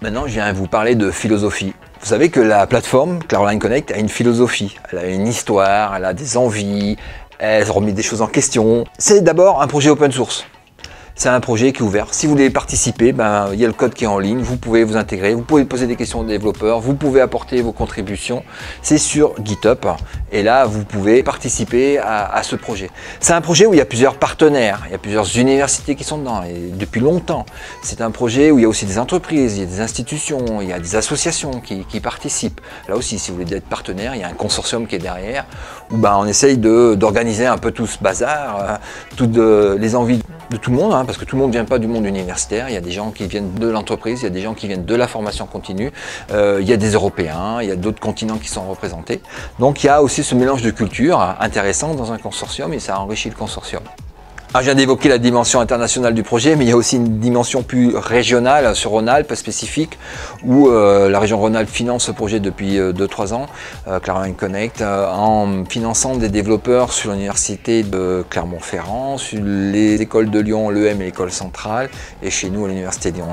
Maintenant, je viens vous parler de philosophie. Vous savez que la plateforme Clearline Connect a une philosophie, elle a une histoire, elle a des envies, elle remet des choses en question. C'est d'abord un projet open source. C'est un projet qui est ouvert. Si vous voulez participer, il y a le code qui est en ligne, vous pouvez vous intégrer, vous pouvez poser des questions aux développeurs, vous pouvez apporter vos contributions. C'est sur GitHub et là, vous pouvez participer à ce projet. C'est un projet où il y a plusieurs partenaires, il y a plusieurs universités qui sont dedans et depuis longtemps. C'est un projet où il y a aussi des entreprises, il y a des institutions, il y a des associations qui participent. Là aussi, si vous voulez être partenaire, il y a un consortium qui est derrière où on essaye d'organiser un peu tout ce bazar, toutes les envies de tout le monde, parce que tout le monde ne vient pas du monde universitaire, il y a des gens qui viennent de l'entreprise, il y a des gens qui viennent de la formation continue, il y a des Européens, il y a d'autres continents qui sont représentés. Donc il y a aussi ce mélange de cultures intéressant dans un consortium et ça enrichit le consortium. Alors, je viens d'évoquer la dimension internationale du projet, mais il y a aussi une dimension plus régionale sur Rhône-Alpes spécifique, où la région Rhône-Alpes finance ce projet depuis 2-3 ans, Clearline Connect, en finançant des développeurs sur l'université de Clermont-Ferrand, sur les écoles de Lyon, l'EM et l'école centrale, et chez nous à l'université Lyon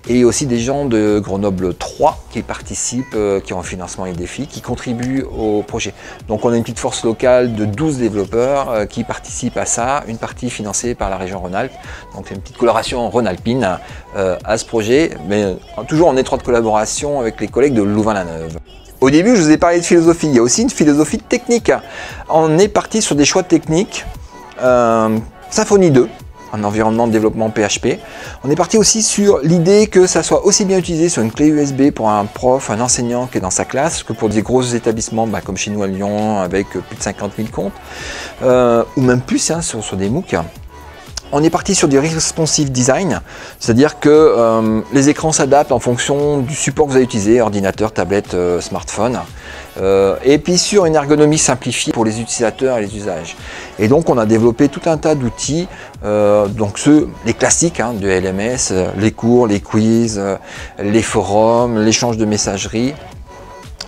1, et aussi des gens de Grenoble 3 qui participent, qui ont un financement et défi, qui contribuent au projet. Donc on a une petite force locale de 12 développeurs qui participent à ça, une partie financé par la région Rhône-Alpes. Donc c'est une petite coloration rhône-alpine à ce projet, mais toujours en étroite collaboration avec les collègues de Louvain-la-Neuve. Au début, je vous ai parlé de philosophie. Il y a aussi une philosophie technique. On est parti sur des choix techniques. Symfony 2, un environnement de développement PHP. On est parti aussi sur l'idée que ça soit aussi bien utilisé sur une clé USB pour un prof, un enseignant qui est dans sa classe, que pour des gros établissements comme chez nous à Lyon avec plus de 50 000 comptes, ou même plus sur des MOOC. On est parti sur du responsive design, c'est-à-dire que les écrans s'adaptent en fonction du support que vous allez utiliser, ordinateur, tablette, smartphone, et puis sur une ergonomie simplifiée pour les utilisateurs et les usages. Et donc on a développé tout un tas d'outils, donc les classiques de LMS, les cours, les quiz, les forums, l'échange de messagerie.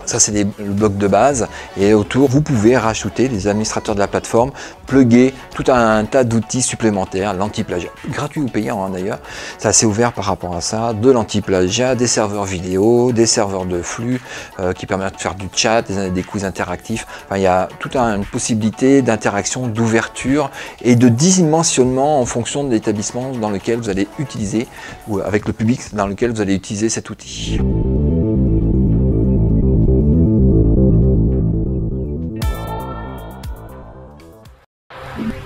Ça, c'est le bloc de base. Et autour, vous pouvez rajouter, les administrateurs de la plateforme, plugger tout un tas d'outils supplémentaires, l'anti-plagiat, gratuit ou payant d'ailleurs. C'est assez ouvert par rapport à ça. De l'anti-plagiat, des serveurs vidéo, des serveurs de flux qui permettent de faire du chat, des quiz interactifs. Enfin, il y a toute une possibilité d'interaction, d'ouverture et de dimensionnement en fonction de l'établissement dans lequel vous allez utiliser, ou avec le public dans lequel vous allez utiliser cet outil. Thank you.